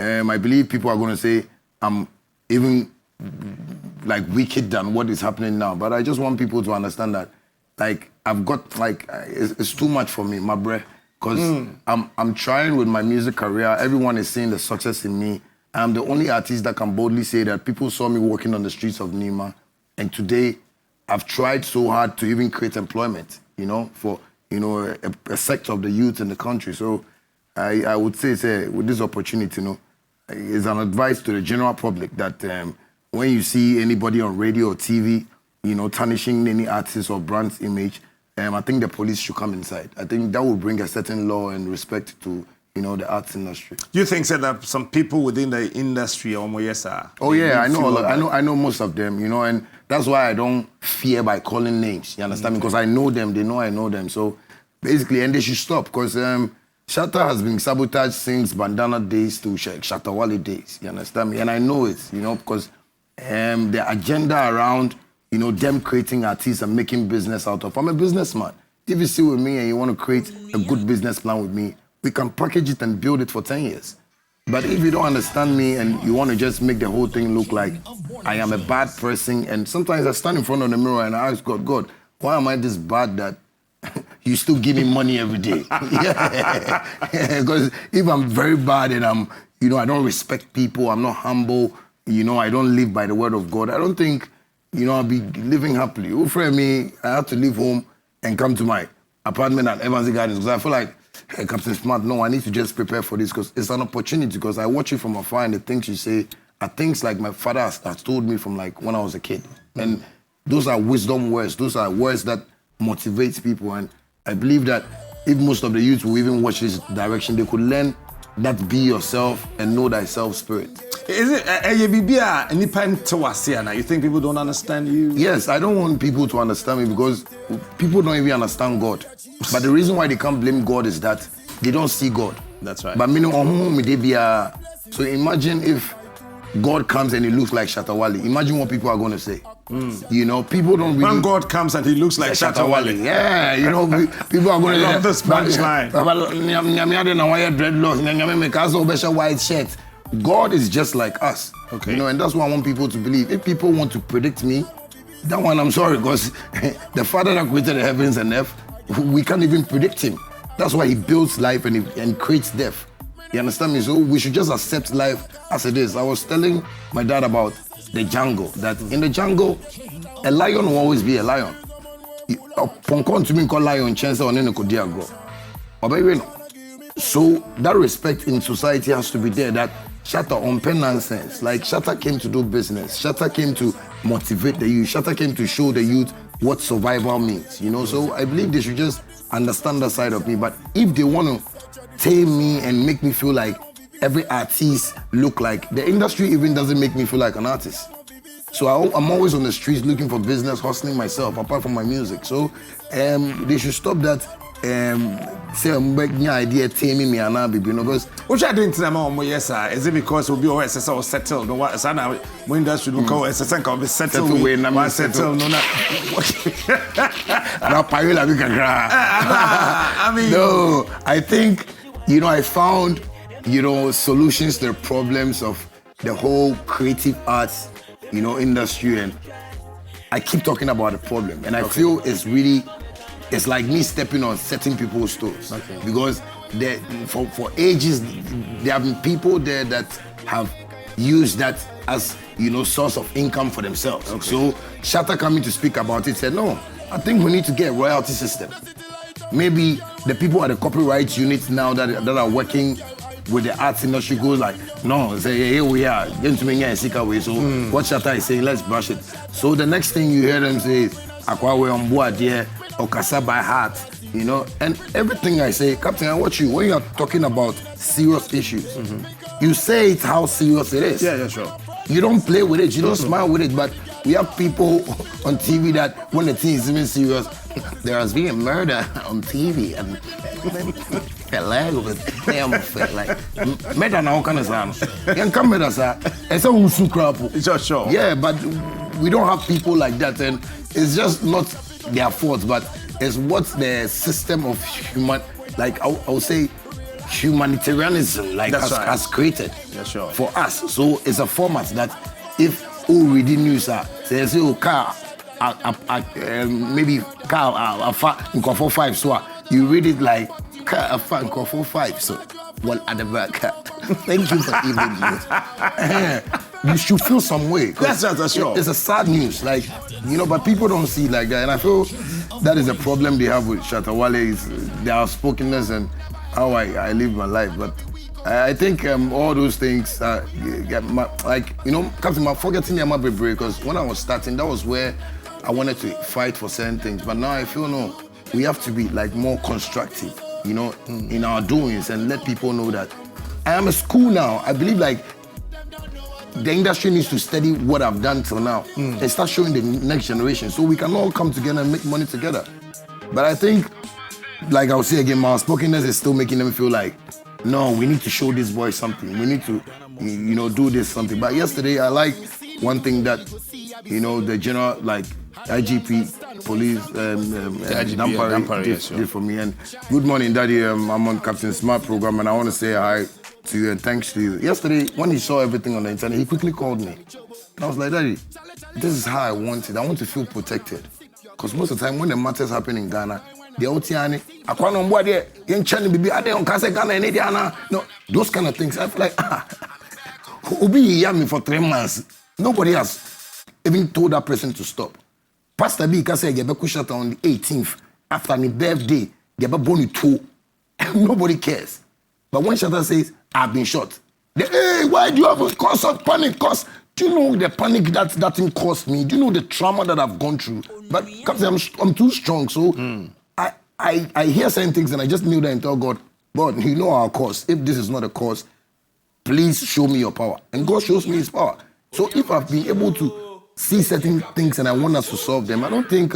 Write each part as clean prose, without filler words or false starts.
I believe people are going to say I'm even like wicked than what is happening now. But I just want people to understand that, like, I've got, like, it's too much for me, my bruh. Because I'm trying with my music career. Everyone is seeing the success in me. I'm the only artist that can boldly say that people saw me walking on the streets of Nima. And today, I've tried so hard to even create employment, you know, for, you know, a sector of the youth in the country. So I would say with this opportunity, you know, it's an advice to the general public that when you see anybody on radio or TV, you know, tarnishing any artist or brand's image, I think the police should come inside. I think that will bring a certain law and respect to, you know, the arts industry. You think that some people within the industry are more yes, sir? Oh yeah, I know most of them, you know, and that's why I don't fear by calling names. You understand me? Because I know them, they know I know them. So basically, and they should stop because Shatta has been sabotaged since Bandana days to Shattawale days. You understand me? And I know it, you know, because the agenda around, you know, them creating artists and making business out of. I'm a businessman. If you see with me and you want to create a good business plan with me, we can package it and build it for 10 years. But if you don't understand me and you want to just make the whole thing look like I am a bad person, and sometimes I stand in front of the mirror and I ask God, why am I this bad that you still give me money every day? Because if I'm very bad and I'm, you know, I don't respect people, I'm not humble, you know, I don't live by the word of God, I don't think, you know, I'll be living happily. Who for me, I have to leave home and come to my apartment at Evansy Gardens because I feel like, hey, Captain Smart, no, I need to just prepare for this because it's an opportunity because I watch you from afar and the things you say are things like my father has told me from like when I was a kid. And those are wisdom words. Those are words that motivate people. And I believe that if most of the youth will even watch this direction, they could learn that be yourself and know thyself spirit. Is it you think people don't understand you? Yes, I don't want people to understand me because people don't even understand God. But the reason why they can't blame God is that they don't see God. That's right. But so imagine if God comes and he looks like Shattawale. Imagine what people are going to say. You know, people don't really... When God comes and he looks like Shattawale. Yeah, you know, people are going to... I love this punchline. White shirt. God is just like us. Okay. You know, and that's what I want people to believe. If people want to predict me, that one I'm sorry, because the Father that created the heavens and earth, we can't even predict him. That's why he builds life and creates death. You understand me? So we should just accept life as it is. I was telling my dad about the jungle, that in the jungle, a lion will always be a lion. So that respect in society has to be there, that Shatta on pen nonsense. Like Shatta came to do business. Shatta came to motivate the youth. Shatta came to show the youth what survival means, you know? So I believe they should just understand that side of me. But if they want to tame me and make me feel like every artist look like, the industry even doesn't make me feel like an artist. So I'm always on the streets looking for business, hustling myself, apart from my music. So they should stop that. Say make new idea taming me and now baby, you know, because which I didn't know yes sir. Is it because we'll be always settled? No what sana when industry will call SSN can be settled way na settle no na I mean no, I think, you know, I found, you know, solutions to the problems of the whole creative arts, you know, industry, and I keep talking about the problem, and I feel it's like me stepping on certain people's toes. Okay. Because for ages, there have been people there that have used that as, you know, source of income for themselves. Okay. So Shatta coming to speak about it said, no, I think we need to get a royalty system. Maybe the people at the copyright units now that are working with the arts industry goes like, no, say, here we are, going to make a sicker way. So what Shatta is saying, let's brush it. So the next thing you hear them say is, Akwawe on board here, Okasa by heart, you know, and everything I say, Captain, I watch you, when you're talking about serious issues, you say it how serious it is. Yeah, sure. You don't play with it, you don't smile with it, but we have people on TV that when the thing is even serious, there has been a murder on TV and yeah, but we don't have people like that, and it's just not their fault, but it's what the system of human, like I would say, humanitarianism has created for us. So it's a format that if all reading news are say car maybe car for 5 so you read it like car for 5 so one at the back. Thank you for even news. You should feel some way. That's sure. It's a sad news, like, you know, but people don't see it like that. And I feel that is a problem they have with Shattawale, is their outspokenness and how I live my life. But I think all those things, like, you know, Captain, I'm forgetting my brain, because when I was starting, that was where I wanted to fight for certain things. But now I feel, no, we have to be like more constructive, you know, in our doings, and let people know that I am a school now. I believe like the industry needs to study what I've done till now and start showing the next generation, so we can all come together and make money together. But I think, like I would say again, my outspokenness is still making them feel like, no, we need to show this boy something. We need to, you know, do this something. But yesterday, I like one thing that, you know, the general, like, IGP, police, Dampari did for me. And good morning, Daddy. I'm on Captain Smart program, and I want to say hi to you and thanks to you. Yesterday, when he saw everything on the internet, he quickly called me. And I was like, Daddy, this is how I want it. I want to feel protected. Because most of the time, when the matters happen in Ghana, the OTN, no, those kind of things. I feel like, Obi me for 3 months. Nobody has even told that person to stop. Pastor B can say, Gebe Kushata on the 18th, after my birthday, Gebe Boni 2. Nobody cares. But when Shatta says, I've been shot, hey, why do you have a cause of panic? Cause, do you know the panic that thing caused me? Do you know the trauma that I've gone through? But I'm too strong, so I hear certain things and I just kneel there and tell God, God, you know our cause. If this is not a cause, please show me your power. And God shows me his power. So if I've been able to see certain things and I want us to solve them, I don't think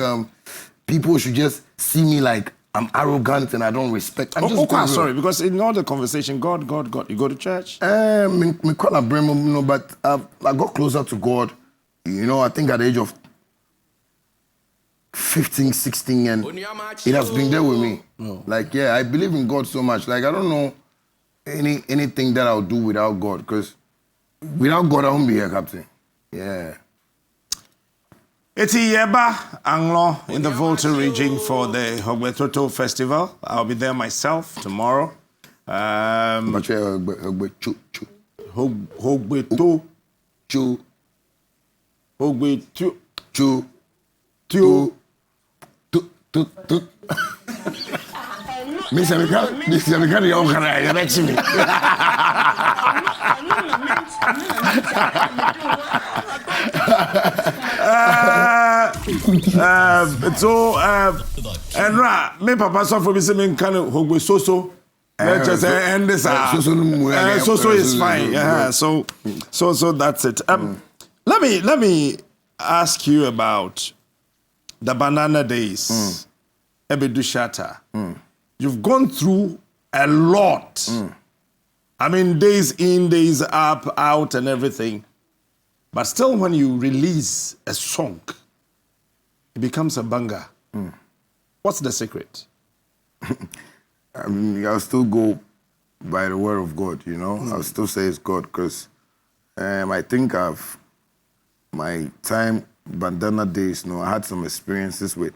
people should just see me like I'm arrogant and I don't respect. Sorry, because in all the conversation, God. You go to church? But I got closer to God, you know, I think at the age of 15, 16, and it has been there with me. Like, yeah, I believe in God so much. Like, I don't know anything that I'll do without God, because without God, I won't be here, Captain. Yeah. Eti Yeba Anglo in the Volta region for the Hogwetoto Festival. I'll be there myself tomorrow. Hogweto. And me papa so for me say me kind of hogwe so just end this so is fine. Yeah, so that's it. Let me ask you about the banana days. Ebedu Shatta. You've gone through a lot. I mean, days in, days up, out, and everything. But still, when you release a song, it becomes a banger. What's the secret? I mean, I'll still go by the word of God, you know? I'll still say it's God, because I think my time, bandana days, you know, I had some experiences with,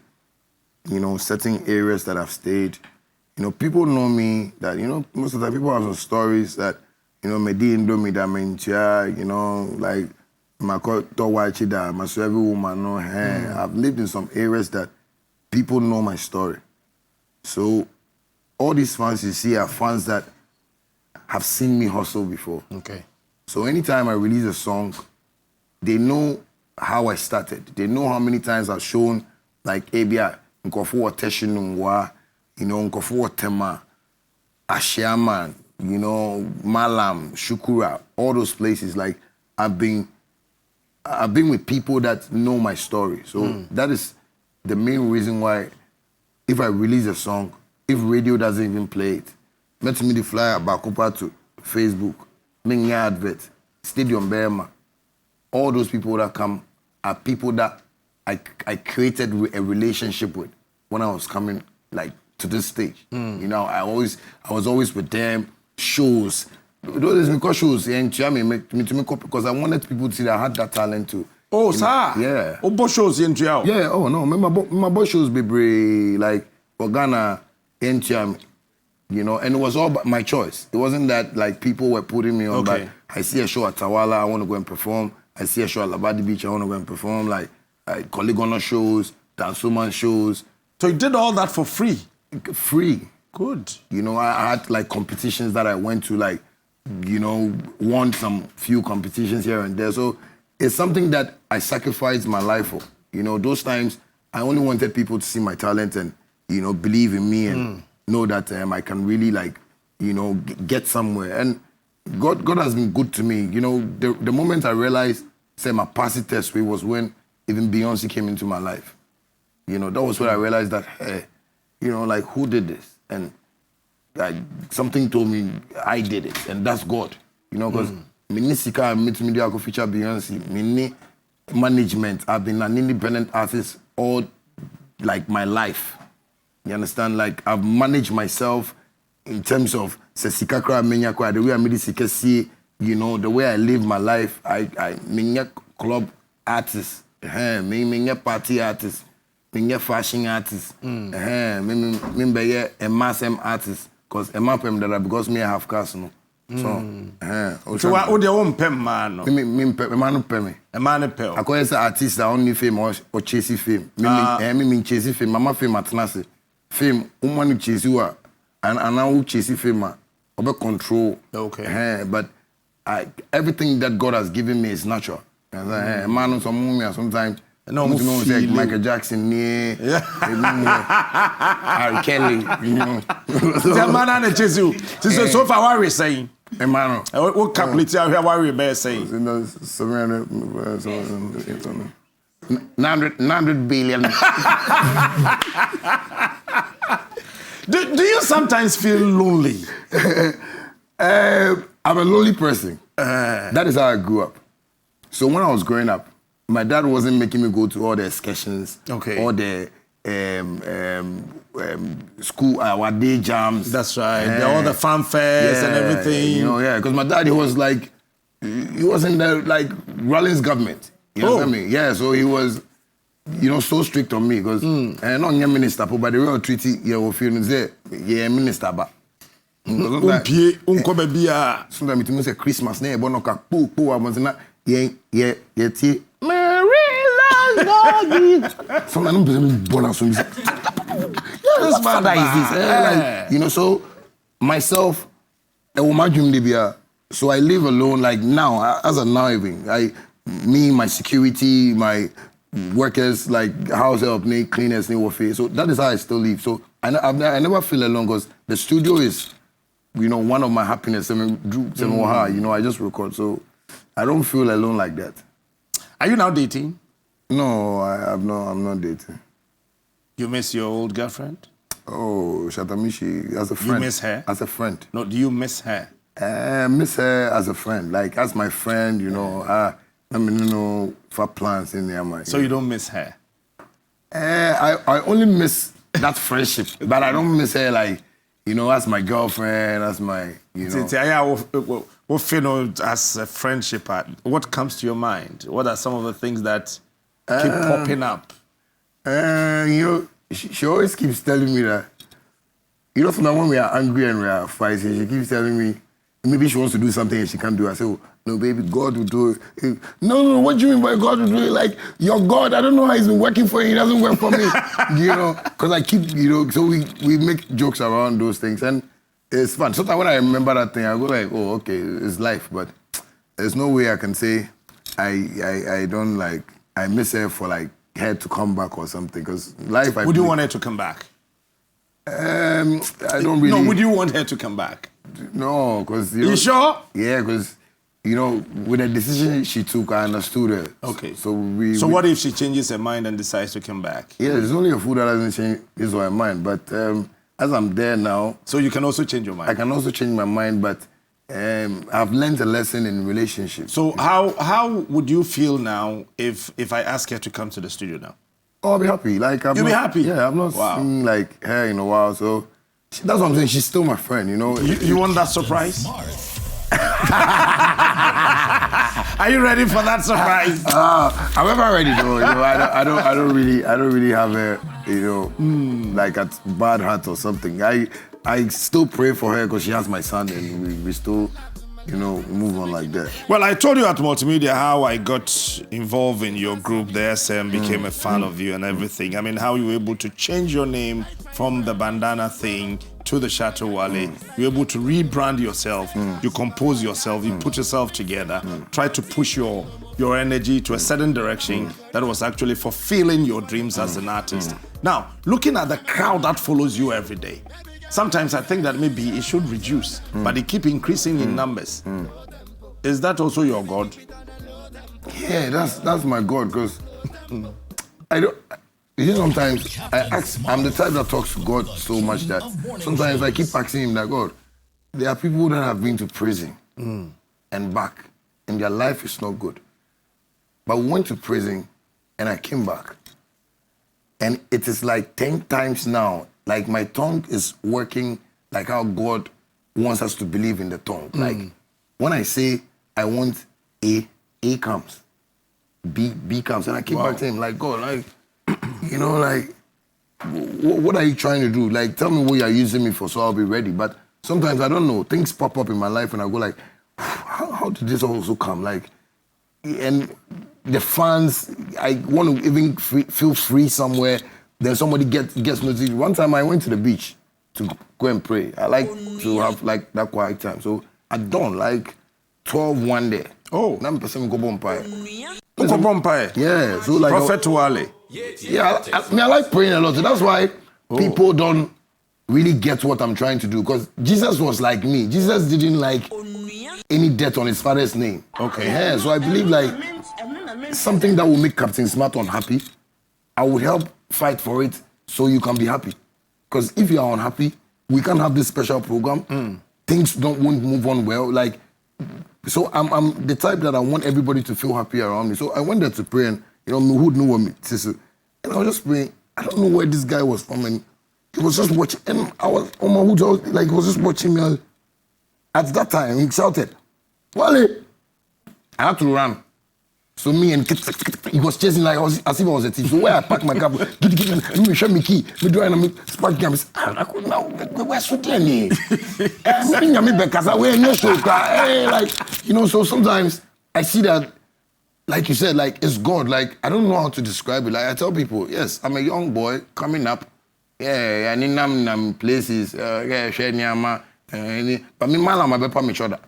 you know, certain areas that I've stayed. You know, people know me that, you know, most of the time people have some stories that, you know, Medi Indomi Damentia, you know, like, every woman know her. I've lived in some areas that people know my story. So all these fans you see are fans that have seen me hustle before. Okay. So anytime I release a song, they know how I started. They know how many times I've shown, like, Abia, Nkofu Teshinungwa, you know, Nkofu Tema, Ashiaman, you know, Malam, Shukura, all those places. Like, I've been with people that know my story. So that is the main reason why, if I release a song, if radio doesn't even play it, let me the flyer back up to Facebook, Ming advert, Stadium Burma. All those people that come are people that I created a relationship with when I was coming, like, to this stage. You know, I was always with them, shows. Those because shows, and because I wanted people to see that I had that talent too. Oh, sir. Yeah. Oh, both shows in Chiao. Yeah. Oh no, my both shows be like for Ghana, in Chiam, you know, and it was all my choice. It wasn't that like people were putting me on. Okay. But I see a show at Shattawale, I want to go and perform. I see a show at Labadi Beach, I want to go and perform. Like Collegono shows, Dancehall shows. So you did all that for free? Free. Good. You know, I had like competitions that I went to, like, you know, won some few competitions here and there. So it's something that I sacrificed my life for. You know, those times I only wanted people to see my talent and, you know, believe in me and know that I can really, like, you know, get somewhere. And God has been good to me. You know, the moment I realized, say, my passing test was when even Beyonce came into my life. You know, that was when I realized that, hey, you know, like, who did this? And like, something told me I did it, and that's God. You know, because Minisika media feature Beyonce, mini management. I've been an independent artist all like my life. You understand? Like, I've managed myself in terms of Sesikakra Menyakwa, the way I made it see, you know, the way I live my life. I Menya club artist, Menya party artist. Me fashion artist, me be a mass artist, cause a map that because me have cars no. So what your own pen man? Me man pay me. A man pay. I call it artist that only fame or chasing fame. Me chasing fame. Mama fame at nasi. Fame, woman chase you are, and now chasing fame. Over control. Okay. But everything that God has given me is natural. A man on some moment sometimes. No, like Michael Jackson, R. Kelly, you know. The man and chase you. So far, what are we saying? Emmanuel. What complete here? What are we saying? 900 billion. Do you sometimes feel lonely? I'm a lonely person. That is how I grew up. So when I was growing up, my dad wasn't making me go to all the excursions, all the school, our day jams. That's right. All the fanfares and everything. You know, because my dad, he was like, he was in the like Rollins government. You know what I mean? Yeah, so he was, you know, so strict on me because not your minister, but the real treaty, you feel minister, but. Sometimes it means a Christmas, ne, but no Mary loves sometimes I'm bonus. What father is this? Like, you know, so myself, so I live alone. Like now, as of now, even my security, my workers, like house help, cleaners, so that is how I still live. So I never feel alone because the studio is, you know, one of my happiness. You know, I just record, so I don't feel alone like that. Are you now dating? No, I'm not dating. You miss your old girlfriend? Oh, Shatamishi, as a friend. You miss her? As a friend. No, do you miss her? Miss her as a friend. Like, as my friend, you know, I mean, you know, for plans in there. So you don't miss her? I only miss that friendship, but I don't miss her, like, you know, as my girlfriend, as my, you know. What you know, as a friendship, what comes to your mind? What are some of the things that keep popping up? You know, she always keeps telling me that, you know, sometimes when we are angry and we are fighting, she keeps telling me, maybe she wants to do something and she can't do it. I say, oh, no, baby, God will do it. No, what do you mean by God will do it? Like, your God, I don't know how he's been working for you, he doesn't work for me. You know, because I keep, you know, so we make jokes around those things. And it's fun. Sometimes when I remember that thing, I go like, oh, okay, it's life. But there's no way I can say I don't like, I miss her for like her to come back or something. Because life, Would you want her to come back? I don't really. No, would you want her to come back? No, because you sure? Yeah, because you know, with the decision she took, I understood her. Okay. So what if she changes her mind and decides to come back? Yeah, there's only a fool that doesn't change his or her mind. But as I'm there now, so you can also change your mind. I can also change my mind, but I've learned a lesson in relationships. So how would you feel now if I ask her to come to the studio now? Oh, I'll be happy. Like You'll be happy? Yeah, I've not seen like her in a while, so that's what I'm saying. She's still my friend, you know. You want that surprise? Are you ready for that surprise? I'm ever ready though. You know, I don't really have a, you know, like a bad heart or something. I still pray for her because she has my son, and we still, you know, move on like that. Well, I told you at Multimedia how I got involved in your group, the SM, became a fan of you and everything. I mean, how you were able to change your name from the bandana thing to the Shattawale. You're able to rebrand yourself. You compose yourself. You put yourself together. Try to push your energy to a certain direction that was actually fulfilling your dreams as an artist. Now, looking at the crowd that follows you every day, sometimes I think that maybe it should reduce, but it keep increasing in numbers. Is that also your God? Yeah, that's my God, because I don't. You know, sometimes I'm the type that talks to God so much that sometimes I keep asking him that, God, there are people that have been to prison and back, and their life is not good. But we went to prison, and I came back, and it is like 10 times now. Like my tongue is working like how God wants us to believe in the tongue. Like when I say I want A comes, B comes, and I keep back to him like, God, like, you know, like, what are you trying to do? Like, tell me what you're using me for, so I'll be ready. But sometimes I don't know. Things pop up in my life, and I go like, how did this also come? Like, and the fans, I want to even feel free somewhere. Then somebody gets noticed. One time I went to the beach to go and pray. I like to have like that quiet time. So I done like 12 one day. Oh. Now I'm person go bonfire. Yeah, so like Prophet Wale. Yeah, I like praying a lot. So that's why people don't really get what I'm trying to do. Because Jesus was like me. Jesus didn't like any debt on his father's name. Okay. Yeah, so I believe like something that will make Captain Smart unhappy, I would help fight for it so you can be happy. Because if you are unhappy, we can't have this special program. Things won't move on well. Like, so I'm the type that I want everybody to feel happy around me. So I went there to pray, and you know, who knew what me, and I was just praying. I don't know where this guy was from, and he was just watching. And I was on my hood, like he was just watching me. At that time, he shouted, "Wale!" I had to run. So me and he was chasing like as if I was a thief. So where I packed my car, give me show me key. Me do and me spark game. I could now where's Suteni? Me because I wear no show. Like, you know. So sometimes I see that, like you said, like it's God. Like I don't know how to describe it. Like I tell people, yes, I'm a young boy coming up. Yeah, and in places, yeah, share nyama. But me malam I bepa me shoulder.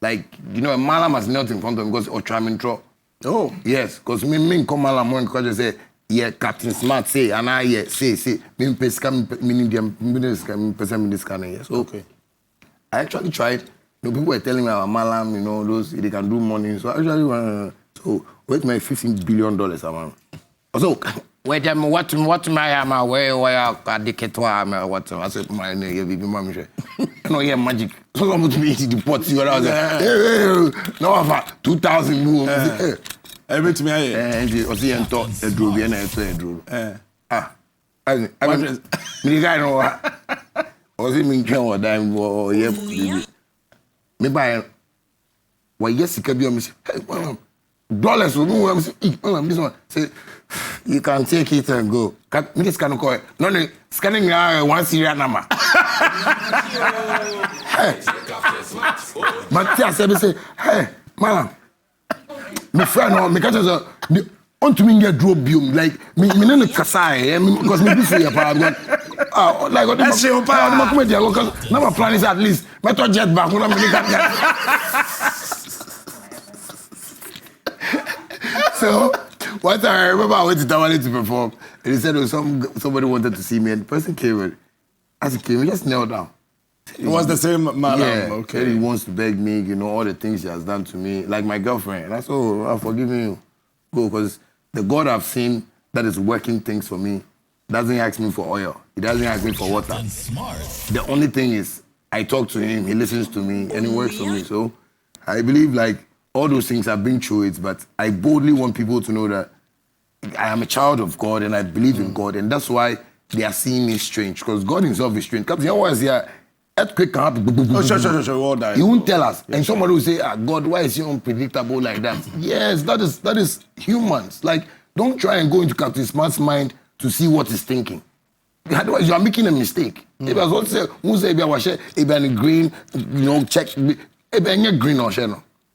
Like, you know, a malam has knelt in front of him because or try me intro. Oh yes, because me come along because they say yeah, Captain Smart say and I yeah say me pesca me need them me this kind of yes. So okay, I actually tried. You know, people were telling me about Malam, you know, those they can do money. So I actually so where's my $15 billion amount? So wait them what my am where I dedicate to what I said my name be mama share. You know, yeah, magic. So I'm to be the pot you I was like, no over 2,000 move. Everything me and you see and talk the drew be na so drew. I mean me guy no o see me twen or dime or yeah me buy why yes sika bi o me say hey dollars we no am say this one say you can take it and go. Me this can call no scanning one serial number. Hey. But I said say hey man my friend or me catch us on to me get drop biom like me no kasa because me be free about like what that's your power my come there because now my plan is at least me to jet back when me get so what I remember I went to Shattawale to perform and he said somebody wanted to see me and the person came and as he came he just knelt down. It was the same man. Yeah, okay. He wants to beg me, you know, all the things he has done to me, like my girlfriend. And I said, oh, I'm forgiving you. Go, because the God I've seen that is working things for me doesn't ask me for oil. He doesn't ask me for water. The only thing is, I talk to him, he listens to me, and he works for me. So I believe, like, all those things I've been through it, but I boldly want people to know that I am a child of God and I believe in God, and that's why they are seeing me strange, because God himself is strange. Because always here, earthquake can happen. Oh, sure. All that. He won't tell us. And somebody will say, God, why is he unpredictable like that? Yes, that is humans. Like, don't try and go into Captain Smart's mind to see what he's thinking. Otherwise, you are making a mistake. If I was to say, who say if I'm green, check, if I'm green or share,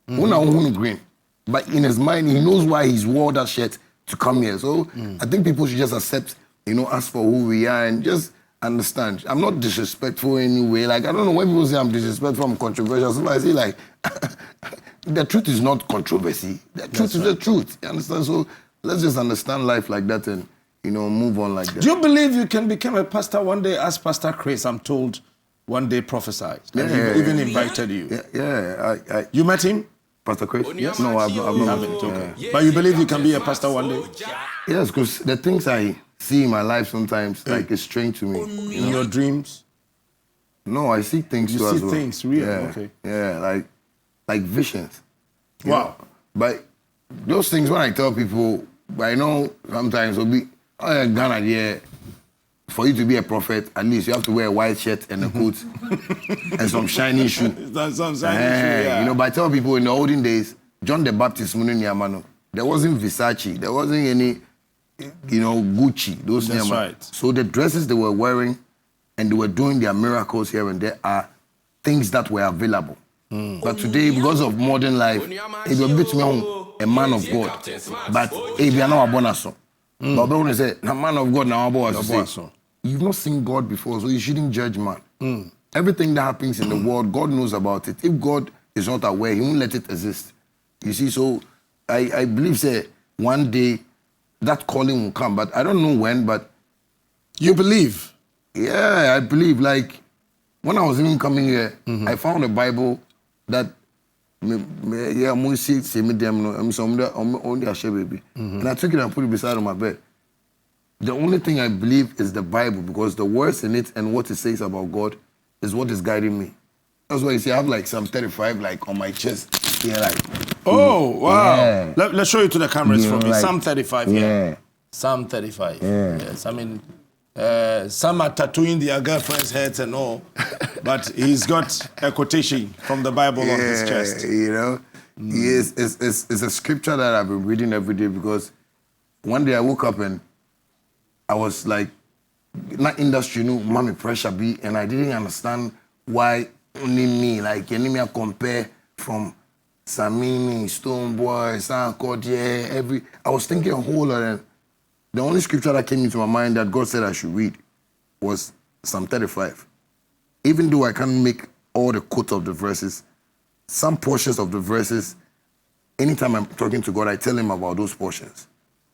no, green. But in his mind, he knows why he's wore that shirt to come here. So I think people should just accept, us for who we are and just understand. I'm not disrespectful anyway. Like, I don't know when people say I'm disrespectful, I'm controversial. So I say, like, the truth is not controversy. The truth is the truth. You understand? So let's just understand life like that and, move on like that. Do you believe you can become a pastor one day, as Pastor Chris, I'm told, one day prophesied? And he even invited you. Yeah. You met him? Pastor Chris? Yes. No, I've not. Okay. But you believe you can be a pastor one day? Yes, because the things I see in my life sometimes, like, it's strange to me. In your dreams? No, I see things too as well. You see things, really? Yeah. Okay. Yeah, like visions. Wow. But those things, when I tell people, I know sometimes it'll be, Ghana, yeah, for you to be a prophet, at least you have to wear a white shirt and a coat and some shiny shoe. Some shiny shoe, yeah. But I tell people in the olden days, John the Baptist, there wasn't Versace, there wasn't any, Gucci, those things. That's right. So the dresses they were wearing and they were doing their miracles here and there are things that were available. But today, because of modern life, it will be a man of God. But if you are not a bonus, but when you say, a man of God, now you've not seen God before, so you shouldn't judge man. Everything that happens in the world, God knows about it. If God is not aware, he won't let it exist. You see, so I believe, say, one day that calling will come, but I don't know when, but... You believe? Yeah, I believe. Like, when I was even coming here, I found a Bible that and I took it and put it beside my bed. The only thing I believe is the Bible, because the words in it and what it says about God is what is guiding me. That's why you see I have like Psalm 35 like on my chest here, like. Oh wow! Yeah. Let's show you to the cameras for me. Like, Psalm 35. Yeah. Psalm 35. Yeah. Yes, I mean, some are tattooing their girlfriends' heads and all, but he's got a quotation from the Bible on his chest. Yes, it's a scripture that I've been reading every day, because one day I woke up and I was like, not industry, mommy pressure be, and I didn't understand why only me, like, you compare from Samini, Stoneboy, Sankodia, I was thinking a whole lot, and the only scripture that came into my mind that God said I should read was Psalm 35. Even though I can't make all the quotes of the verses, some portions of the verses, anytime I'm talking to God, I tell him about those portions.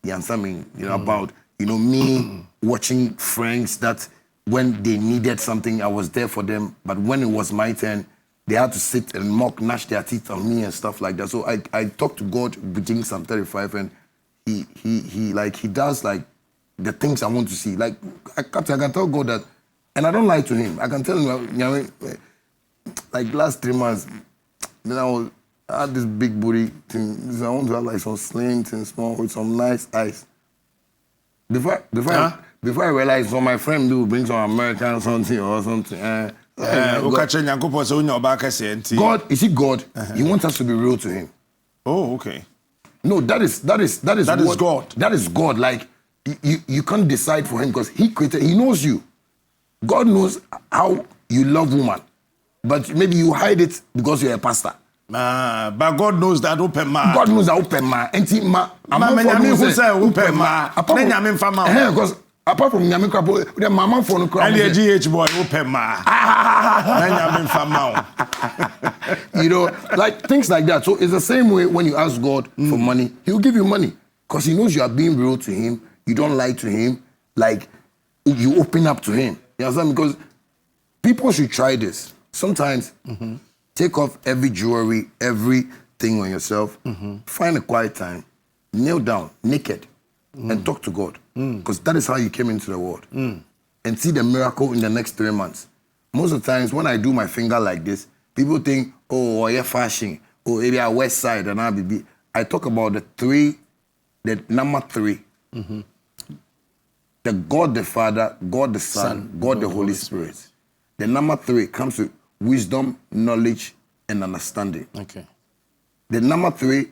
You understand me? About, me watching friends that when they needed something, I was there for them. But when it was my turn, they had to sit and gnash their teeth on me and stuff like that. So I talked to God within Psalm 35, and he does like the things I want to see. Like I can tell God that, and I don't lie to him. I can tell him, like last 3 months, then I had this big booty thing. I want to have like some slim and small with some nice eyes. Before I realized, so my friend will bring some American something or something. God, you see, God, he wants us to be real to him. Oh, okay. No, that is God. That is God. Like you can't decide for him, because he created. He knows you. God knows how you love woman, but maybe you hide it because you're a pastor. But God knows that open ma. God knows that open ma. And ma, who say open ma? Because apart from Nyame Krapo, the mama phone crap. And the GH boy open ma. Like things like that. So it's the same way when you ask God for money, he'll give you money, because he knows you are being real to him. You don't lie to him. Like you open up to him. You understand? Because people should try this. Sometimes take off every jewelry, everything on yourself. Find a quiet time, kneel down, naked, and talk to God. Because that is how you came into the world. And see the miracle in the next 3 months. Most of the times when I do my finger like this, people think, oh, you're fashion. Oh, maybe I West Side and I'll be. I talk about the number 3 The God the Father, God the Son, God the Holy Spirit. The number 3 comes with wisdom, knowledge, and understanding. Okay. The number 3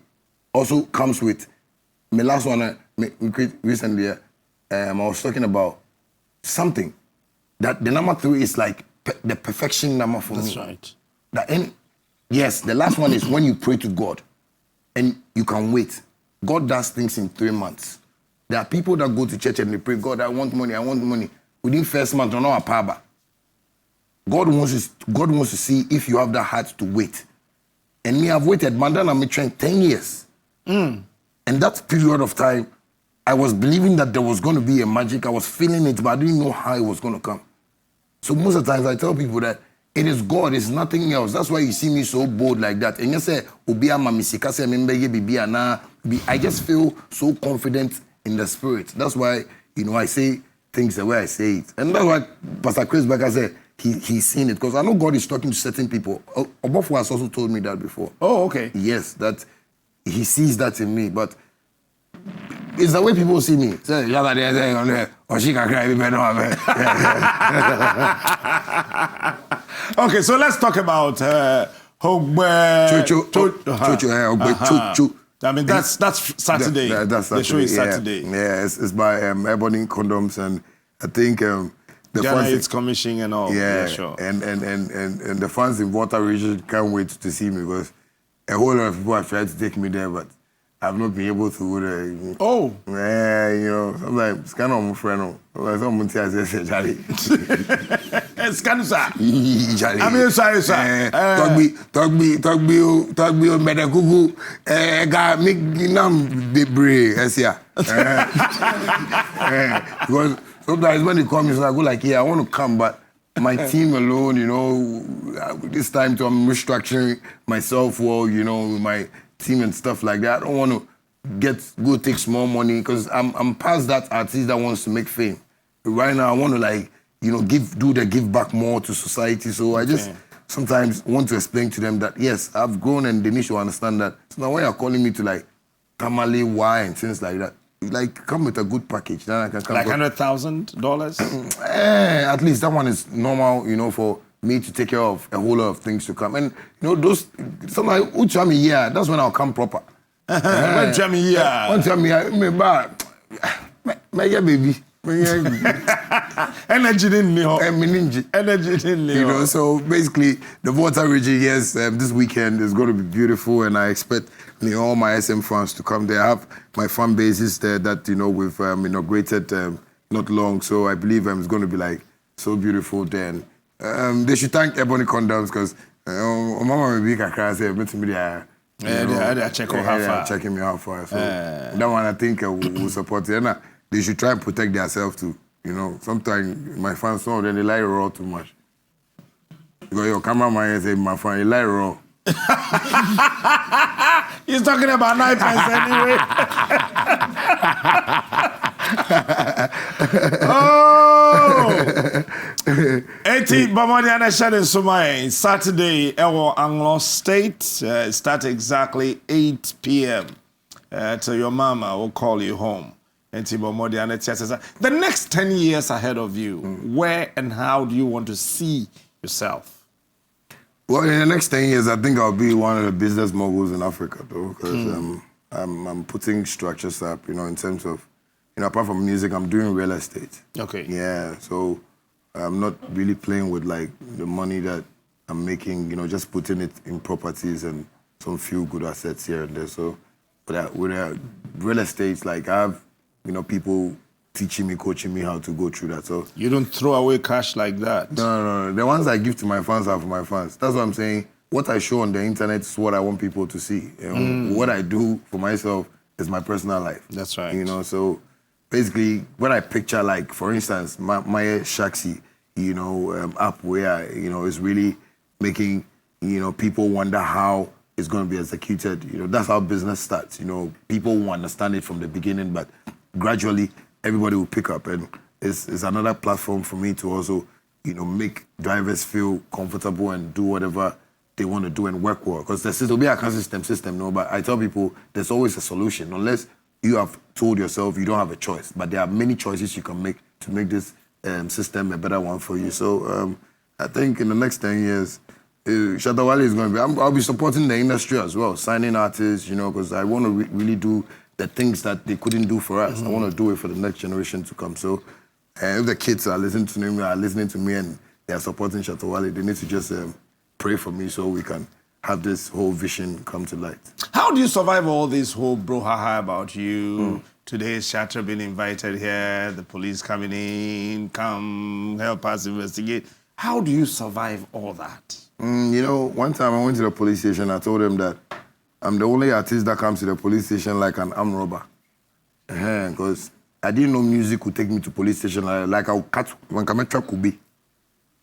also comes with, my last one, recently, I was talking about something. That the number 3 is like the perfection number for me. That's right. Yes, the last one is when you pray to God and you can wait. God does things in 3 months. There are people that go to church and they pray, God, I want money, I want money. Within first month, you're not a power. God wants to see if you have that heart to wait. And me, I've waited, Mandana, I'm trained 10 years. And that period of time, I was believing that there was going to be a magic. I was feeling it, but I didn't know how it was going to come. So most of the times I tell people that it is God, it's nothing else. That's why you see me so bold like that. And you say, I just feel so confident in the spirit. That's why, I say things the way I say it. And that's why Pastor Chris Becker said he's seen it. Because I know God is talking to certain people. Obofu has also told me that before. Oh, okay. Yes, that he sees that in me. But it's the way people see me. Okay, so let's talk about I mean, that's Saturday. That's Saturday. The show is Saturday. Yeah, it's by Ebony Condoms, and I think the fans... It's commissioning and all. Yeah, sure. And the fans in Water region can't wait to see me because a whole lot of people have tried to take me there, but I've not been able to. Oh. Yeah, sometimes it's kind of my friend. Someone says, Charlie. It's kind of sad. Charlie. I mean, sorry, sir. Talk me, Medakugu. Got me, the brave, yeah. Because sometimes when they come, I go like, yeah, I want to come, but my team alone, this time I'm restructuring myself well, with my team and stuff like that. I don't want to go take small money because I'm past that artist that wants to make fame. Right now, I want to do the give back more to society. So I just sometimes want to explain to them that yes, I've grown and they need to understand that. So now when you're calling me to tamale wine, things like that, come with a good package. Then I can come. Like $100,000? At least that one is normal, for me to take care of a whole lot of things to come. And, those, sometimes, that's when I'll come proper. One time a year, baby. Energy didn't know. Energy didn't know. So basically, the Water region, yes, this weekend is going to be beautiful, and I expect all my SM fans to come there. I have my fan bases there that, we've inaugurated not long, so I believe it's going to be so beautiful then. They should thank Ebony Condoms because Mama may be they're checking me how far. So that one I think will support it. And they should try and protect themselves too. Sometimes my fans know then they lie raw too much. Because your cameraman say my fan, he lie raw. He's talking about 9 pence anyway. Oh! 80 Bamadiana Shedding Sumai, Saturday, Ewo Anglo State. Start exactly 8 p.m. So your mama will call you home. The next 10 years ahead of you, where and how do you want to see yourself? Well, in the next 10 years, I think I'll be one of the business moguls in Africa, though, because I'm putting structures up, in terms of, apart from music, I'm doing real estate. Okay. Yeah, so I'm not really playing with, the money that I'm making, just putting it in properties and some few good assets here and there. So with real estate, I have, people teaching me, coaching me how to go through that. So you don't throw away cash like that? No. The ones I give to my fans are for my fans. That's what I'm saying. What I show on the internet is what I want people to see. What I do for myself is my personal life. That's right. So basically, when I picture, for instance, my Shaxi, app where, is really making, people wonder how it's going to be executed. That's how business starts. People will understand it from the beginning, but gradually, everybody will pick up, and it's another platform for me to also, make drivers feel comfortable and do whatever they want to do and work well. Because there will be a system, but I tell people there's always a solution. Unless you have told yourself you don't have a choice. But there are many choices you can make to make this system a better one for you. So I think in the next 10 years, Shattawale is going to be, I'll be supporting the industry as well, signing artists, you know, because I want to really do the things that they couldn't do for us. I want to do it for the next generation to come. So if the kids are listening to me and they are supporting Shattawale, they need to just pray for me so we can have this whole vision come to light. How do you survive all this whole brouhaha about you? Today, Shatta being invited here, the police coming in, come help us investigate. How do you survive all that? You know, one time I went to the police station, I told them that I'm the only artist that comes to the police station like an armed robber. Because I didn't know music would take me to police station like I would cut when Kametra could be.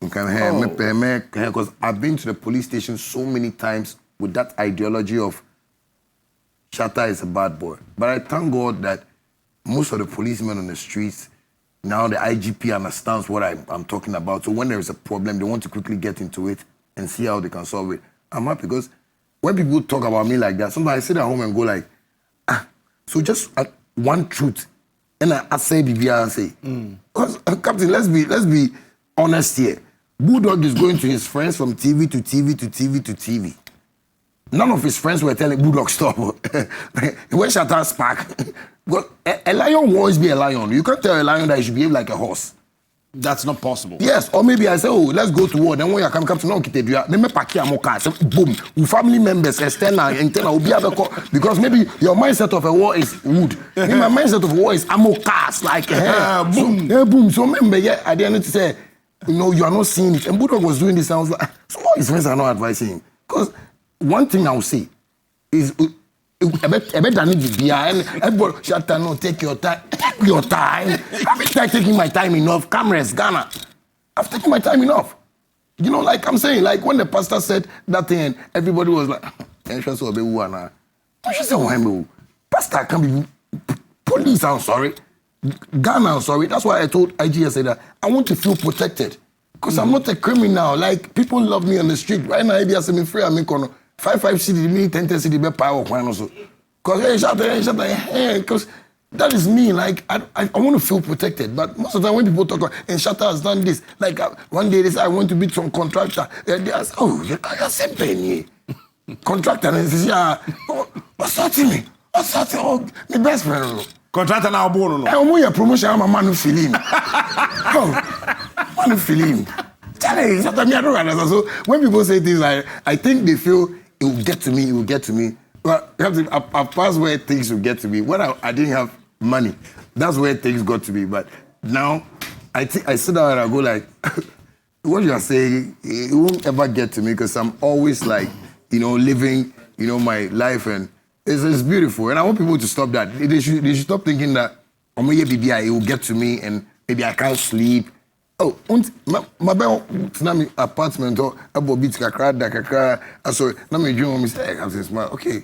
Because I've been to the police station so many times with that ideology of Shatta is a bad boy. But I thank God that most of the policemen on the streets, now the IGP understands what I'm talking about. So when there is a problem, they want to quickly get into it and see how they can solve it. I'm happy because when people talk about me like that, sometimes I sit at home and go like, so just one truth. And I say, I say, Captain, let's be honest here. Bulldog is going to his friends from TV to TV to TV to TV. None of his friends were telling Bulldog stop. When Shatta spark, well, a lion will always be a lion. You can't tell a lion that he should behave like a horse. That's not possible. Yes, or maybe I say, oh, let's go to war. Then when you come to no kitedua, let me pack your car. Boom, family members, external, internal, because maybe your mindset of a war is wood. Maybe my mindset of a war is ammo cars, like boom, boom. So remember, yeah, I didn't say, you know, you are not seeing it. And Bulldog was doing this, and I was like, so all his friends are not advising him. Because one thing I will say is, everybody Shatta, no, take your time. Take your time. I've been taking my time enough. Cameras, Ghana. I've taken my time enough. You know, like I'm saying, like when the pastor said that thing, and everybody was like, Pastor can be police, I'm sorry. Ghana, I'm sorry. That's why I told IG yesterday that I want to feel protected. Because I'm not a criminal. Like, people love me on the street. Right now, if you ask me free, I'm in 5 city, me 10 city, be power of one also. Because because that is me. Like, I want to feel protected. But most of the time when people talk about, and Shatta has done this, like one day they say, I want to beat some contractor. They ask, oh, you're same penny. Contractor, and they say, what's that to me? What's that to me? Oh, my best friend. Contractor now born no. I'm your promotion, I'm a man who feel him. Man who feel him. So when people say things like, I think they feel it will get to me, it will get to me. Well, I've passed where things will get to me. When I didn't have money, that's where things got to me. But now, I sit down and I go like, what you are saying, it won't ever get to me because I'm always like, you know, living, you know, my life and it's beautiful. And I want people to stop that. They should stop thinking that, it will get to me and maybe I can't sleep. Oh, my apartment or sorry, okay.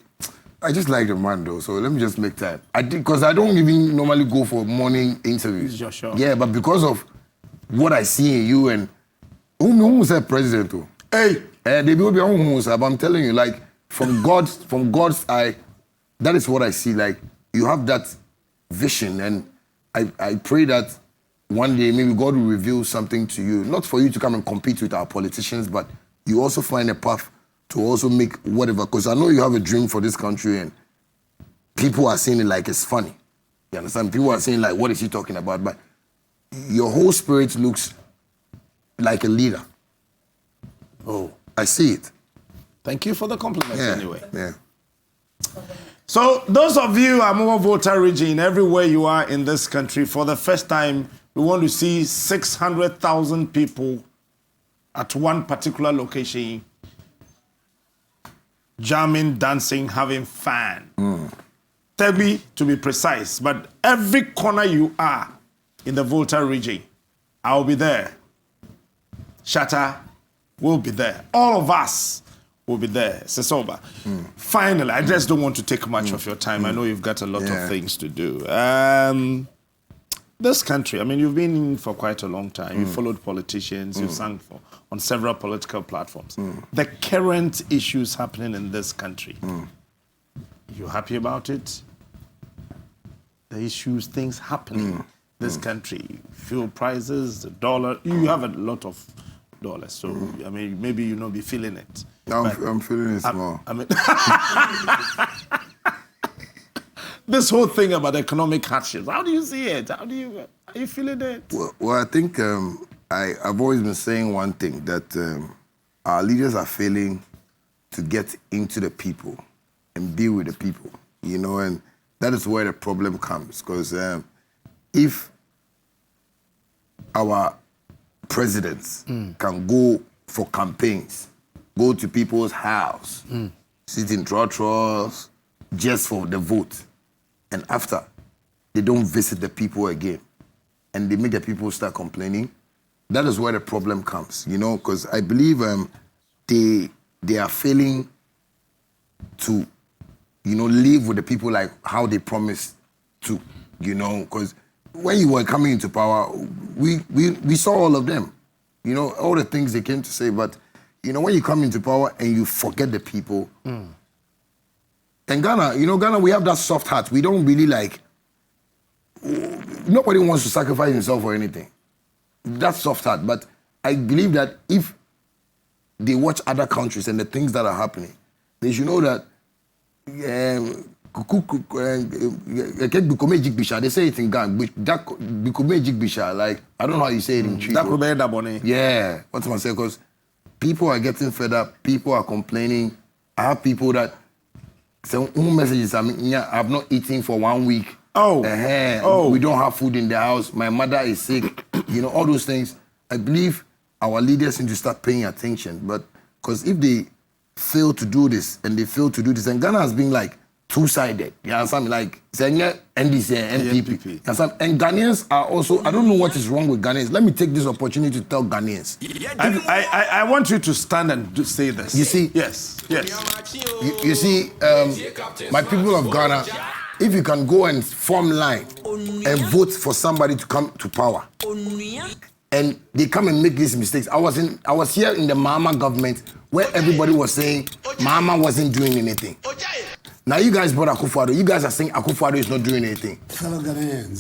I just like the man though, so let me just make time. I did because I don't even normally go for morning interviews. Sure. Yeah, but because of what I see in you and who said president too? Hey, they will be on but I'm telling you, like from God's eye, that is what I see. Like you have that vision, and I pray that one day maybe God will reveal something to you, not for you to come and compete with our politicians, but you also find a path to also make whatever. Because I know you have a dream for this country, and people are saying it like it's funny. You understand? People are saying like, what is he talking about? But your whole spirit looks like a leader. Oh, I see it. Thank you for the compliment anyway. Yeah. So those of you are more voter region, everywhere you are in this country, for the first time, we want to see 600,000 people at one particular location, jamming, dancing, having fun. Tebi, to be precise, but every corner you are in the voter region, I'll be there. Shatta will be there. All of us will be there. Sesoba. Finally, I just don't want to take much of your time. I know you've got a lot of things to do. This country, I mean, you've been in for quite a long time. You followed politicians. You've sung on several political platforms. The current issues happening in this country, you happy about it? the issues, things happening in this country, fuel prices, the dollar. You have a lot of dollars, so I mean, maybe you not be feeling it. I'm feeling it more. I mean, this whole thing about economic hardships. How do you see it? Are you feeling it? Well, I think I've always been saying one thing, that our leaders are failing to get into the people and be with the people, you know, and that is where the problem comes. Because if our presidents can go for campaigns, go to people's house, sit in trotros just for the vote, and after, they don't visit the people again, and they make the people start complaining, that is where the problem comes, you know, because I believe they are failing to, you know, live with the people like how they promised to, you know, because when you were coming into power, we saw all of them, you know, all the things they came to say, but, you know, when you come into power and you forget the people, and Ghana, you know, Ghana, we have that soft heart. We don't really like, nobody wants to sacrifice himself or anything. That's soft heart. But I believe that if they watch other countries and the things that are happening, they should know that they say it in Ghana, like, I don't know how you say it in Twi. Yeah, what am I saying? Because people are getting fed up, people are complaining. I have people that say, messages, I've not eaten for 1 week. We don't have food in the house. My mother is sick. You know, all those things. I believe our leaders need to start paying attention. But because if they fail to do this, and Ghana has been like two-sided. You understand me? Like, NDC and NPP. And Ghanaians are also, I don't know what is wrong with Ghanaians. Let me take this opportunity to tell Ghanaians. I want you to stand and say this. You see? Yes. You see, my people of Ghana, if you can go and form line and vote for somebody to come to power, and they come and make these mistakes. I was here in the Mahama government where everybody was saying Mahama wasn't doing anything. Now you guys brought Akufo-Addo. You guys are saying Akufo-Addo is not doing anything.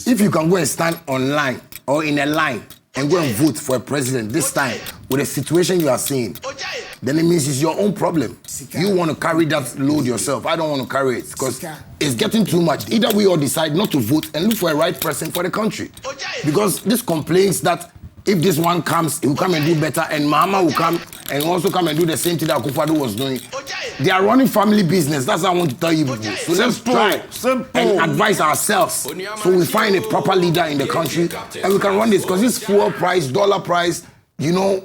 If you can go and stand online or in a line and go and vote for a president this time with the situation you are seeing, then it means it's your own problem. You want to carry that load yourself. I don't want to carry it because it's getting too much. Either we all decide not to vote and look for a right person for the country. Because this complains that if this one comes, he will come and do better, and Mahama will come and also come and do the same thing that Akufo-Addo was doing. They are running family business. That's what I want to tell you people. So let's try and advise ourselves so we find a proper leader in the country and we can run this. Because this fuel price, dollar price, you know,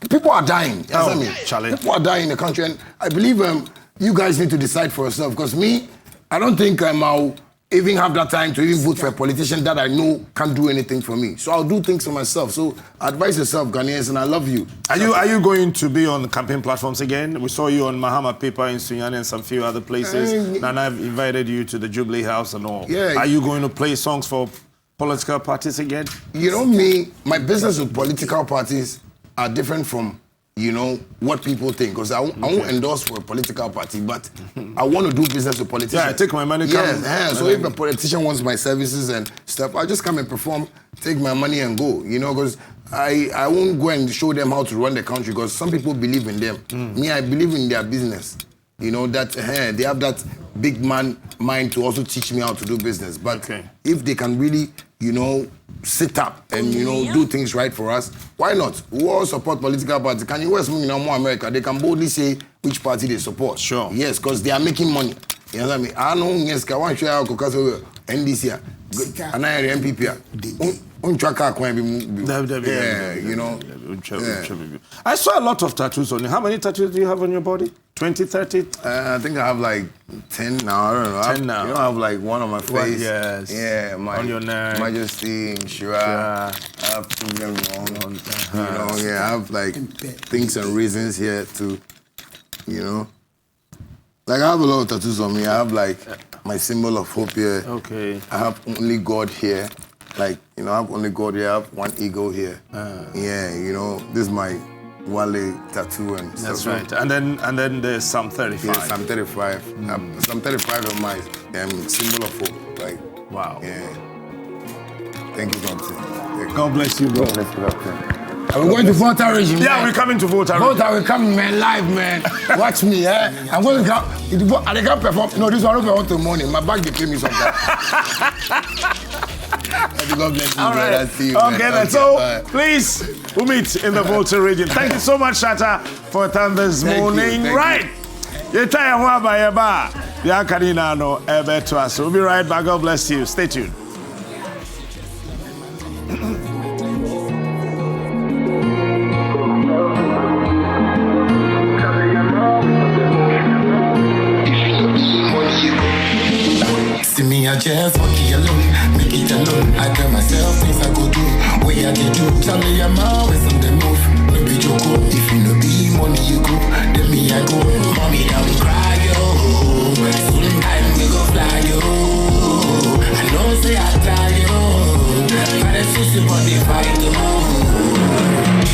people are dying. People are dying in the country, and I believe you guys need to decide for yourself. Because me, I don't think I'll even have that time to even vote for a politician that I know can't do anything for me. So I'll do things for myself. So advise yourself, Ghanaians, and I love you. Are you going to be on the campaign platforms again? We saw you on Mahama Paper in Sunyani and some few other places. And I've invited you to the Jubilee House and all. Yeah. Are you going to play songs for political parties again? You know me, my business with political parties are different from, you know, what people think. Because I won't endorse for a political party, but I want to do business with politicians. Yeah, I take my money. So if a politician wants my services and stuff, I just come and perform, take my money and go. You know, because I won't go and show them how to run the country because some people believe in them. Me, I believe in their business. You know, that they have that big man mind to also teach me how to do business. But if they can really, you know, sit up and, you know, do things right for us, why not? We all support political parties. Can you West more America? They can boldly say which party they support. Sure. Yes, because they are making money. You know what I mean? I know, yes, I want to share NDC, and I am MPP. Yeah, you know. I saw a lot of tattoos on you. How many tattoos do you have on your body? 20, 30? I think I have like 10 now. I don't know. 10 now. You know, I have like one on my face. Yes. Yeah, on your neck. Majesty, Shira. I have you know, yeah, I have like things and reasons here to, you know. Like I have a lot of tattoos on me. I have like my symbol of hope here. Okay. I have only God here. Like, you know, I have only God here. I have one ego here. Yeah, you know, this is my Wale tattoo and stuff. That's right. And then there's Psalm 35. Yeah, Psalm 35. Psalm 35 of my symbol of hope. Like, Wow. Yeah. Thank you, Captain. God bless you, bro. God bless you, Captain. Are we going to Volta region? Yeah, we're coming to Volta region. Volta, we're coming, man, live, man. Watch me, eh? I'm going to come. I can't perform. No, this one I don't perform till morning. My back, they pay me sometimes. God bless you, all right. I see you, okay, then. So, please, we'll meet in the Volta region. Thank you so much, Shatta, for your time this morning. Right. We'll be right back. God bless you. Stay tuned. See me, I just walk it alone, make it alone. I tell myself things I go do, way I did do. Charlie, I'm always on the move. No be joke, if you no be money, you go. Then me, I go. Mommy, don't cry, yo. Soon time we go fly, yo. I know say I try, yo. But it's just about the fight, yo.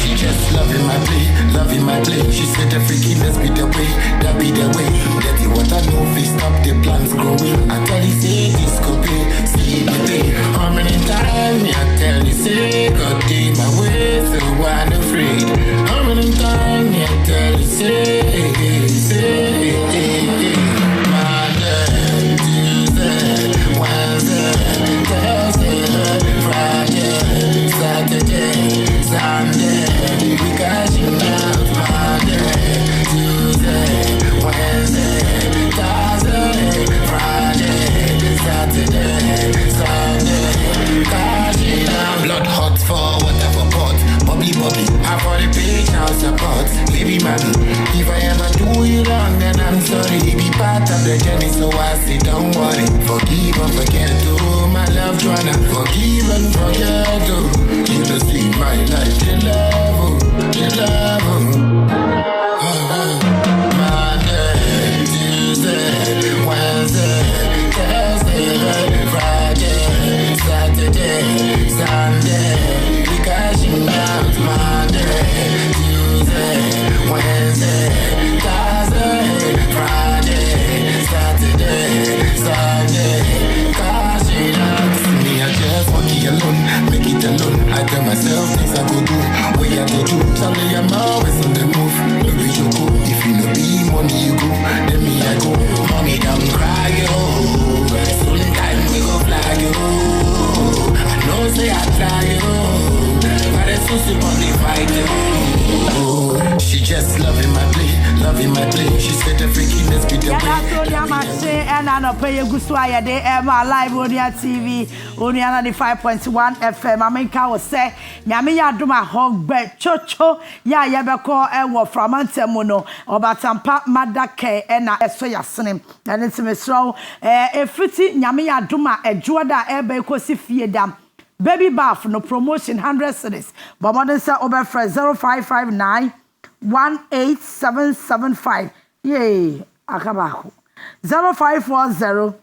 She just loving my play, loving my play. She said the freaky, let's be the way, that be the way. Dirty water, no face, stop the plants growing. I tell you, say this could be, see the day. How many times I tell you, say, God take my way, so I'm afraid. How many times I tell you, say, Monday, Tuesday, Wednesday, Thursday, Friday, Saturday, Sunday. Because you love Monday, Tuesday, Wednesday, Thursday, Friday, Saturday, Sunday. Cause you love blood hot for whatever pot. Bobby, I for the page now support. Baby man, if I ever do you wrong, then I'm sorry. Be part of the journey, so I say don't worry. Forgive and forget to my loved one. Forgive and forget to you just see my life, the love. Monday, Tuesday, Wednesday, Thursday, Friday, Saturday, Sunday. Because you love Monday, Tuesday, Wednesday, Thursday, Friday, Saturday, Sunday. Because you love me, I just walk it alone, make it alone. I tell myself things I go do, way I go do. Charlie, I'm always on the move. No be joke, if you no be money, you go. Then me, I go. Mommy, don't cry, yo. Soon time we go fly, yo. I know say I try, yo. But it's so simple, they fight, yo. She just loving my play, She said the freaky, let's be the way. And I know pay you good so I day live Onua TV, Onua 95.1 FM. I mean, I was say, Yami ya do my hog bed, chocho, ya yabeko, and from Antemono, or Batampa, Madake, and I saw your son. And it's me so, a fitty Yami ya do my a Juada Ebe Cosifia dam. Baby bath, no promotion, 100 cities. But modern say over for 0559 18775. Yay, Akabahu. 0540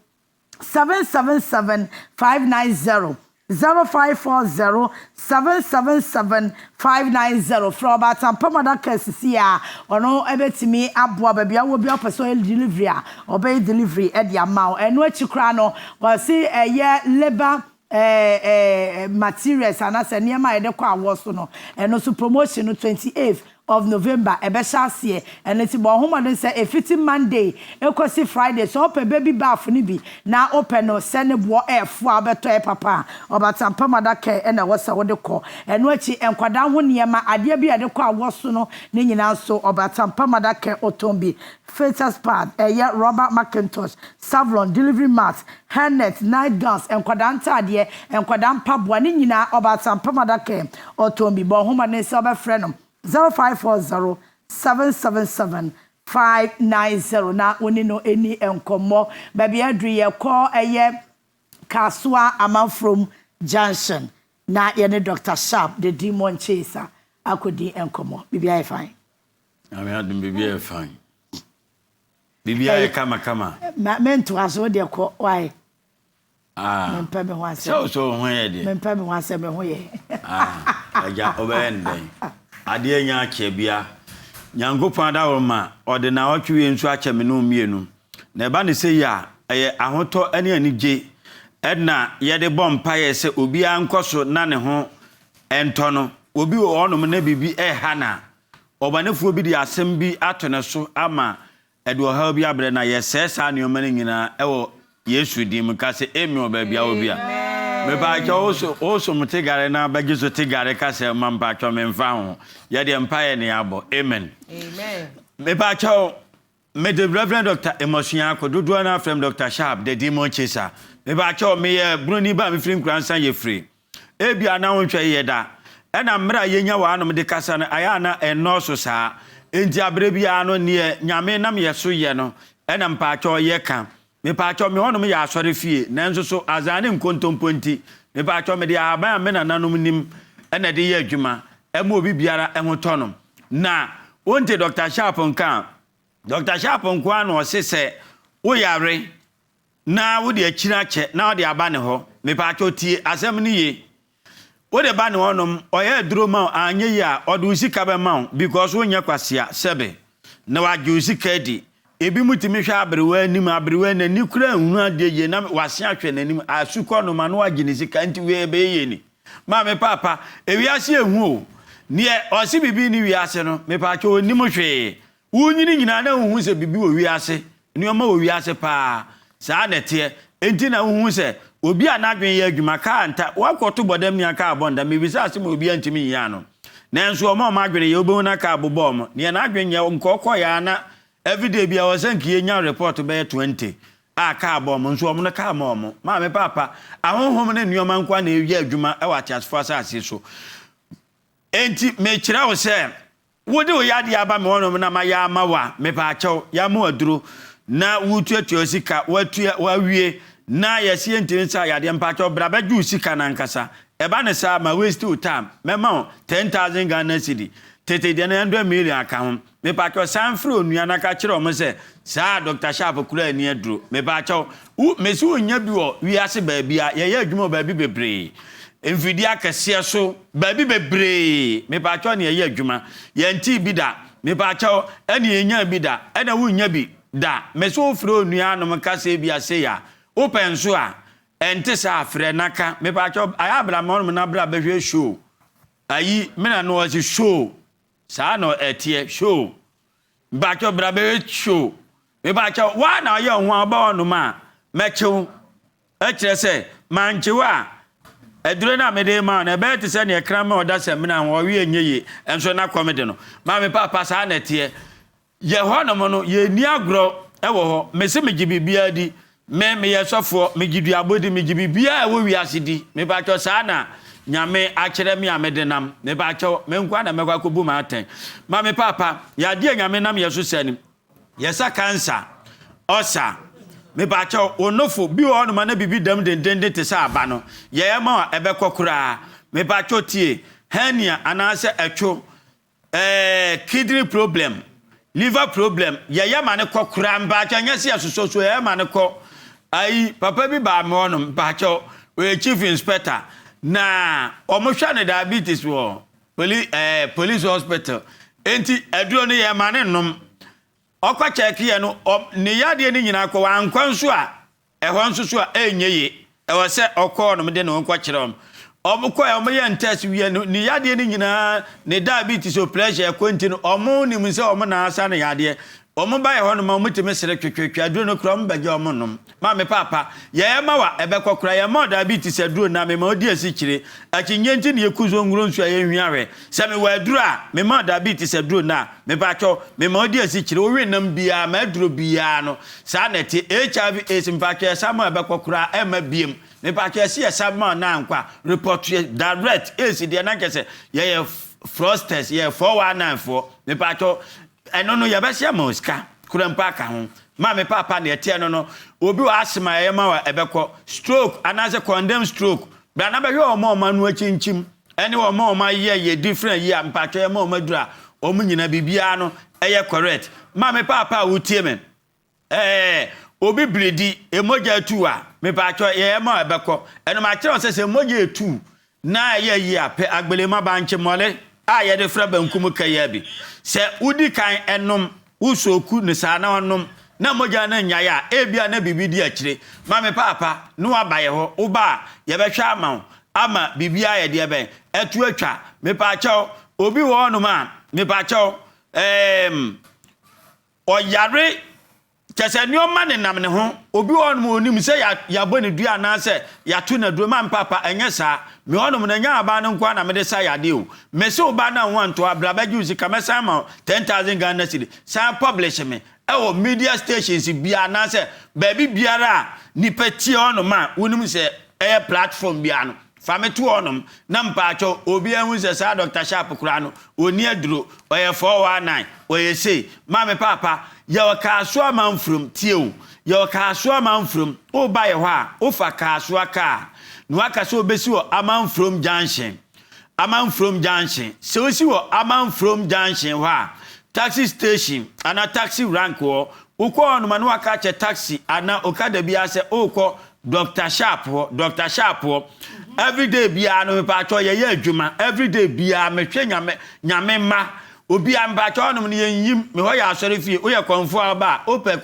777 590. 0540 777 590. From about Pamada Cassia, or no, ebetimi abwa baby, I will be up a soil delivery, obey delivery at the amount. And what you crano was see a year labor. Materials and as a near my decor was no, and also promotion on 28th of November, a beshas and it's about home and say a 15 Monday, a Friday, so open baby bath nibi now open or send a boy air for better papa or but some Pamada and I was a what they call and what she and Quadan one year my idea be at the car was no, Nina so or but some Pamada Otombi. Filters pad, a year Robert McIntosh, Savlon, delivery mats, hairnet, night gowns, and quadanta dear, and quadam pub one in about some Pamada came or Tombi, but home and a friend 0540 777 590. Now, when you know any encomo, baby, Adria call a year Kasua Amount from Junction. Now, you're Dr. Sharp, the demon chaser. I could be encomo. Baby, I fine. I had them be fine. Bibi I kama. Men to us what they call why. Men pay me once. So when you men pay me once me ho ye. I ja obende. Ade nya akebia. Nyankopon da wo ma ode na otwe nsu ache me no mienu. Na eba ne se ya ahoto ane anigye Edna yede bompa ye se obi ankoso na ne ho ento no obi wo onom na bibi hana obanefuo bi di asem bi atone so ama edo ha bi abre na ye sesa ne omane nyina ewo Yesu di mka se emi oba bia obi a me ba cha oso mutegare na bagizo tegare ka se mampa cho me mfa ho ye de empire ne abo amen me ba cha me the Reverend Dr. Emotion Akododo na from Dr. Sharp the demon chaser me ba cha me ye broni ba me free kransan ye free e bia na wonhwe ye da e na mra ye nya wa anom de kasa na aya na enoso saa enti abre bia no ne nyame nam ye so ye no e na mpa cha ye kan me pa cho me honom ya asore fie nanso so azane nkontomponti me pa cho me de aba me na nanom nim e na de ye adwuma e ma obi biara e hotonom na wonte Dr. Sharp nkan Dr. Sharp nkwa no sese wo yare na wo de akira che na wo de aba ne ho me pa cho tie asem ni ye wo de ba ne honom oye duro ma anye ya odu sika be ma because wo nya kwasea sebe na wa ju sika di ebi mutimi hwa abrewa anim abrewa na ni kura hunu ade ye na wase ahwe nanim asukọ no ma no agine sika nti we be ye ni ma me papa ewiase ehu o ne osi bibi ni wiase no me pa cho onim hwe wunyini nyina na hu se bibi wo wiase ni o ma wo wiase pa saa nete enti na hu se obi anadwen ye adwuma ka anta wakoto bodam ni aka abonda me bisa ase mo obi antimi ya no nanso o ma adwene ye obo na ka abobom ne na adwen ye nkokọ ya na everyday bia was enki nya report be 20 aka abom nso omo na ka ma me papa ahonhom ne nuoma nkwa na ewi adwuma e wa chas for asase so enti me kira wo se wode o yade aba me wonom na ma ya amawa me pa achew ya ma aduro na wutuatu sika wa wie na yesi enti nsa yade mpa achew bra ba ju sika na nkasa e ba ne sa ma waste time me ma 10,000 Ghana cedi tete de na 100 million aka ho me pa cho sanfre onua na ka kire o mo se sa Dr. Sharp kura ani aduro me pa cho me si onya bi wo wi ase ba bia ye adwuma ba bi bebre enfidi akase so ba bi bebre me pa cho ne ye adwuma ye nti bi da me pa cho ene enya bi da ene wo nya bi da me so ofre onua no me ka se bi ase ya open so a ente sa afre naka me pa cho ayabra mo na bra ba hwe show ayi me na no was show sa no etie show ba cho bra be show me ba cho wa na ye ho aba onu ma mechew e kire se manchewa edure na me de ma na be te se ne ekran ma oda se me na wo wi enyeye enso na comedy no ma me papa sa na etie ye ho no mo no ye ni agro e wo ho me se me gibibia di me ye sofo me gidu abodi me gibibia e wo wi asidi me ba cho sa na nyame akere me amedenam me ba cho me nkwa na mekwa kobu ma aten ma me papa ya die nyame nam yeso sanim yesa cancer osa me ba cho onofo bi onu ma na bibi dam dendende te sa aba no ye ma ebe kokura me ba cho tie hernia anase etwo kidney problem liver problem ye ma ne kokura mba cho nyese asoso ye ma ne ko ai papa bi ba me onu ba cho we chief inspector na omohwa ne diabetes wo police hospital enti aduro ne ye mane nom okwa check ye no ne yade ne nyina ko ankwanso a ehon nso a enyeye e wo se okọ no de ne nkwa kire omukọ ya omo ye ntest wie no ne yade ne nyina ne diabetes o pressure kwenti no omo ni mu se omo na asa ne yade omo ba ye hono ma mutime sere twetwetwa aduro no kura mbaje omo nom ma me papa ye ma wa ebe kokura ye ma diabetes aduro na me ma odi asikire akinye nti ne yekuzo nguro nsu aye hwiawe se me wa aduro a me ma diabetes aduro na me pa cho me ma odi asikire o we nam bia ma aduro bia no sa na ti HIV AIDS mpa cho sa ma ebe kokura e ma biem me pa cho se sa ma na nkwa report direct AIDS de na kese ye frosters ye 4194 me pa cho eno no yabesia moska kurampa ka ho ma me papa na etie no obi wa asema ye ma wa ebekọ stroke anaze condemn stroke bra na be hwe omo no achinchim ene omo ye different ye ampacho ye ma omadura omu nyina bibia no eye correct ma me papa wutie me obi bledi emoja tu a me pacho ye ma ebekọ eno ma kire se emoja etu na ye ape agbelema banche mole a ye de fra bankum kaya bi se udi kan enom usoku ne sa na onom na moja na nyaya ebia na bibi di akire ma me papa no abaye ho uba ye behwa ama bibia ye de ben etu atwa me pa chaw obi wo no ma me pa chaw oyare kese nioma ne nam ne ho obi wo no onim se ya boni dua na se ya to na duro ma papa enye sa me wonom na nya aba no kwa na me de sa ya de o me se oba na wanto ablaba juice ka me sa ma 10,000 Ghana cedi sa publish me o media stations bia na se baby biara ni peti ono ma wonim se platform bia no fa me to onom na mpacho obi ehun se sa Dr. Sharp kura no oni aduro oye 419 oye say ma me papa ye kaso amanfrum tie ye kaso amanfrum o ba ye ho a o fa kaso aka no aka so obesi wo amanfrum junction so osi wo amanfrum junction ho a taxi station ana taxi rank wo uko on manu aka che taxi ana okada bia se uko Dr. Sharp everyday bia no me pa cho ye adwuma everyday bia me hwe nyame ma obi am ba cho no me yim me ho ya asore fie o ye konfo aba o pe